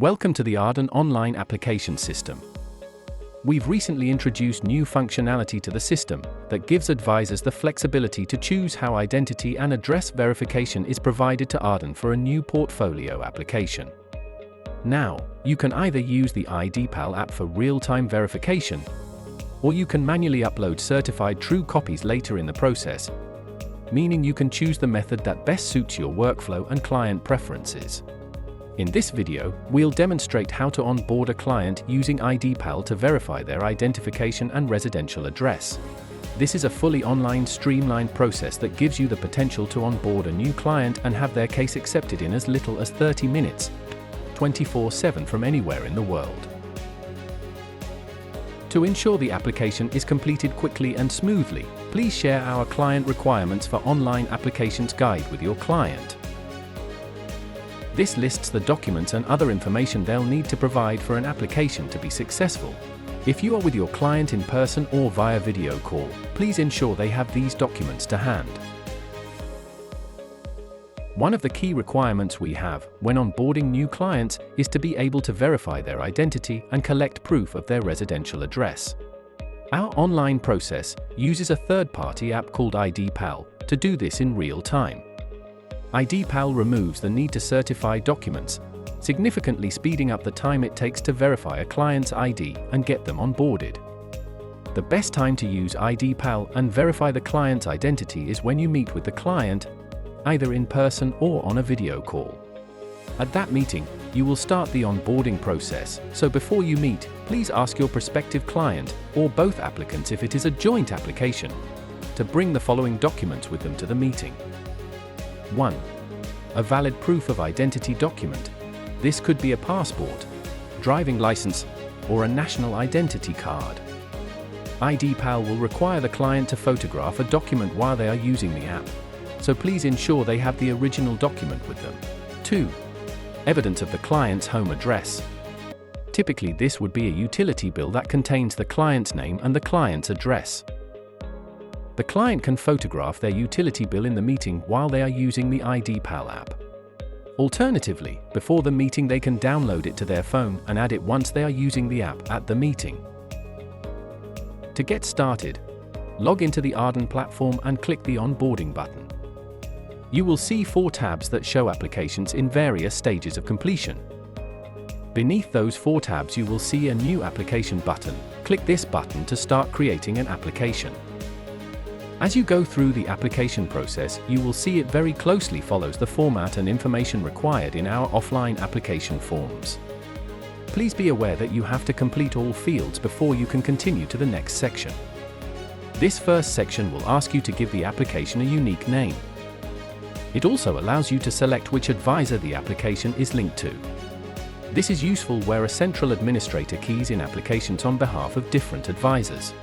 Welcome to the Ardan online application system. We've recently introduced new functionality to the system that gives advisors the flexibility to choose how identity and address verification is provided to Ardan for a new portfolio application. Now, you can either use the IDPal app for real-time verification, or you can manually upload certified true copies later in the process, meaning you can choose the method that best suits your workflow and client preferences. In this video, we'll demonstrate how to onboard a client using IDPal to verify their identification and residential address. This is a fully online, streamlined process that gives you the potential to onboard a new client and have their case accepted in as little as 30 minutes, 24/7 from anywhere in the world. To ensure the application is completed quickly and smoothly, please share our client requirements for online applications guide with your client. This lists the documents and other information they'll need to provide for an application to be successful. If you are with your client in person or via video call, please ensure they have these documents to hand. One of the key requirements we have when onboarding new clients is to be able to verify their identity and collect proof of their residential address. Our online process uses a third-party app called IDPal to do this in real time. IDPal removes the need to certify documents, significantly speeding up the time it takes to verify a client's ID and get them onboarded. The best time to use IDPal and verify the client's identity is when you meet with the client, either in person or on a video call. At that meeting, you will start the onboarding process, so before you meet, please ask your prospective client, or both applicants if it is a joint application, to bring the following documents with them to the meeting. 1. A valid proof of identity document. This could be a passport, driving license, or a national identity card. IDPal will require the client to photograph a document while they are using the app, so please ensure they have the original document with them. 2. Evidence of the client's home address. Typically, this would be a utility bill that contains the client's name and the client's address. The client can photograph their utility bill in the meeting while they are using the IDPal app. Alternatively, before the meeting they can download it to their phone and add it once they are using the app at the meeting. To get started, log into the Ardan platform and click the onboarding button. You will see 4 tabs that show applications in various stages of completion. Beneath those 4 tabs you will see a new application button. Click this button to start creating an application. As you go through the application process, you will see it very closely follows the format and information required in our offline application forms. Please be aware that you have to complete all fields before you can continue to the next section. This first section will ask you to give the application a unique name. It also allows you to select which advisor the application is linked to. This is useful where a central administrator keys in applications on behalf of different advisors.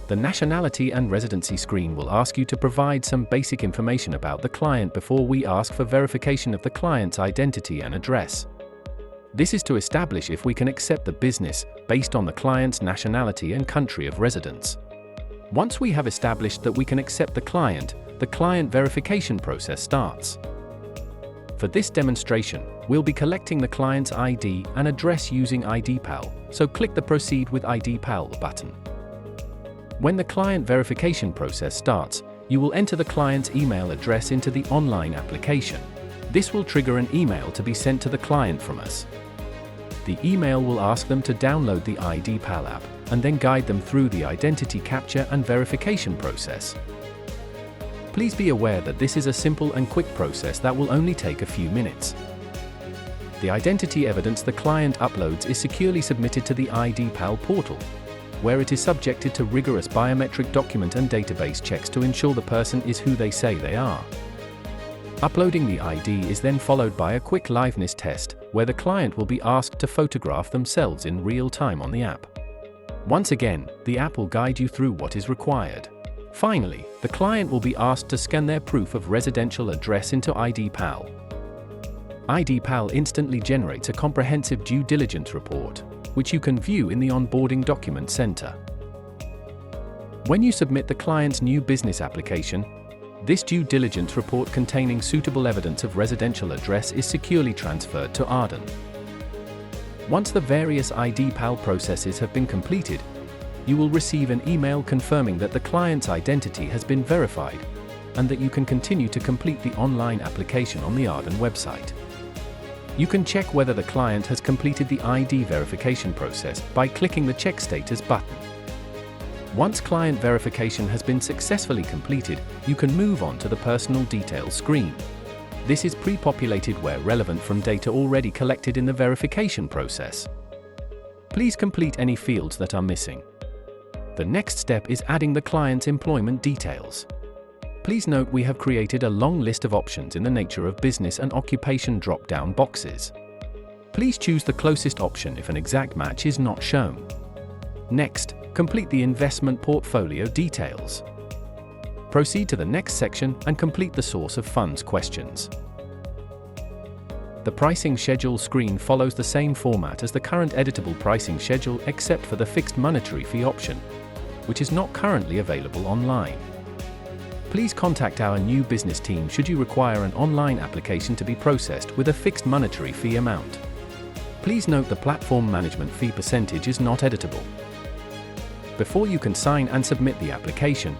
The nationality and residency screen will ask you to provide some basic information about the client before we ask for verification of the client's identity and address. This is to establish if we can accept the business based on the client's nationality and country of residence. Once we have established that we can accept the client verification process starts. For this demonstration, we'll be collecting the client's ID and address using IDPal, so click the Proceed with IDPal button. When the client verification process starts, you will enter the client's email address into the online application. This will trigger an email to be sent to the client from us. The email will ask them to download the IDPal app, and then guide them through the identity capture and verification process. Please be aware that this is a simple and quick process that will only take a few minutes. The identity evidence the client uploads is securely submitted to the IDPal portal, where it is subjected to rigorous biometric document and database checks to ensure the person is who they say they are. Uploading the ID is then followed by a quick liveness test, where the client will be asked to photograph themselves in real time on the app. Once again, the app will guide you through what is required. Finally, the client will be asked to scan their proof of residential address into IDPal. IDPal instantly generates a comprehensive due diligence report, which you can view in the Onboarding Document Center. When you submit the client's new business application, This due diligence report containing suitable evidence of residential address is securely transferred to Ardan. Once the various IDPAL processes have been completed, you will receive an email confirming that the client's identity has been verified and that you can continue to complete the online application on the Ardan website. You can check whether the client has completed the ID verification process by clicking the Check Status button. Once client verification has been successfully completed, you can move on to the Personal Details screen. This is pre-populated where relevant from data already collected in the verification process. Please complete any fields that are missing. The next step is adding the client's employment details. Please note we have created a long list of options in the nature of business and occupation drop-down boxes. Please choose the closest option if an exact match is not shown. Next, complete the investment portfolio details. Proceed to the next section and complete the source of funds questions. The pricing schedule screen follows the same format as the current editable pricing schedule except for the fixed monetary fee option, which is not currently available online. Please contact our new business team should you require an online application to be processed with a fixed monetary fee amount. Please note the platform management fee percentage is not editable. Before you can sign and submit the application,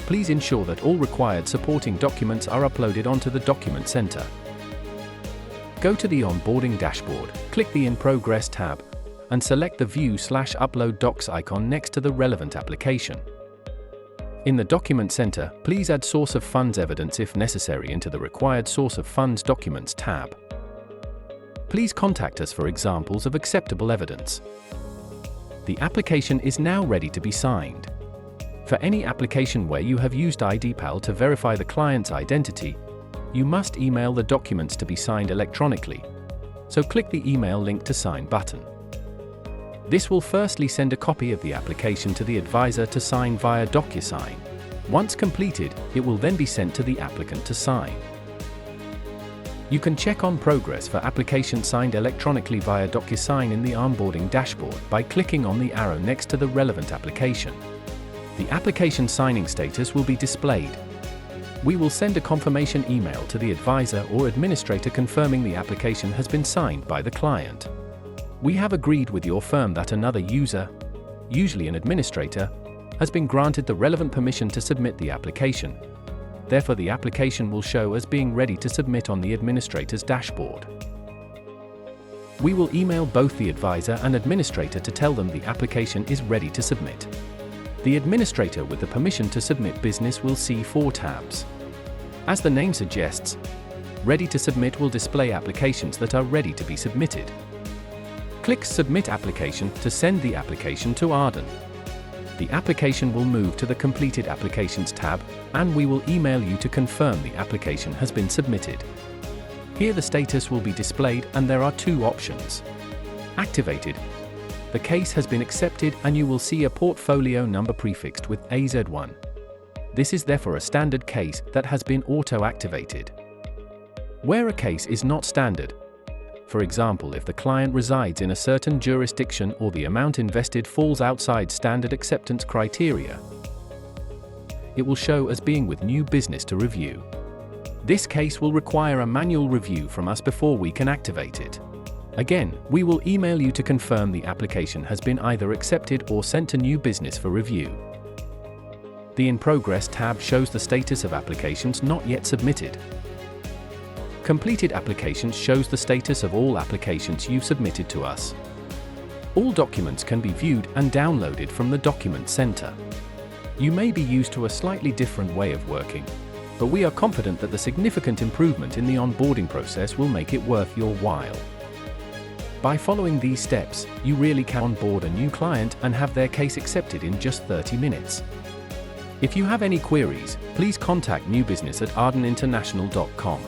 please ensure that all required supporting documents are uploaded onto the Document Center. Go to the Onboarding dashboard, click the In Progress tab, and select the View/Upload Docs icon next to the relevant application. In the Document Center, please add Source of Funds evidence if necessary into the required Source of Funds Documents tab. Please contact us for examples of acceptable evidence. The application is now ready to be signed. For any application where you have used IDPAL to verify the client's identity, you must email the documents to be signed electronically, so click the email link to sign button. This will firstly send a copy of the application to the advisor to sign via DocuSign. Once completed, it will then be sent to the applicant to sign. You can check on progress for application signed electronically via DocuSign in the Onboarding dashboard by clicking on the arrow next to the relevant application. The application signing status will be displayed. We will send a confirmation email to the advisor or administrator confirming the application has been signed by the client. We have agreed with your firm that another user, usually an administrator, has been granted the relevant permission to submit the application. Therefore, the application will show as being ready to submit on the administrator's dashboard. We will email both the advisor and administrator to tell them the application is ready to submit. The administrator with the permission to submit business will see 4 tabs. As the name suggests, Ready to Submit will display applications that are ready to be submitted. Click Submit Application to send the application to Ardan. The application will move to the Completed Applications tab, and we will email you to confirm the application has been submitted. Here the status will be displayed and there are 2 options. Activated. The case has been accepted and you will see a portfolio number prefixed with AZ1. This is therefore a standard case that has been auto-activated. Where a case is not standard, for example, if the client resides in a certain jurisdiction or the amount invested falls outside standard acceptance criteria, it will show as being with new business to review. This case will require a manual review from us before we can activate it. Again, we will email you to confirm the application has been either accepted or sent to new business for review. The In Progress tab shows the status of applications not yet submitted. Completed Applications shows the status of all applications you've submitted to us. All documents can be viewed and downloaded from the Document Center. You may be used to a slightly different way of working, but we are confident that the significant improvement in the onboarding process will make it worth your while. By following these steps, you really can onboard a new client and have their case accepted in just 30 minutes. If you have any queries, please contact newbusiness@ardaninternational.com.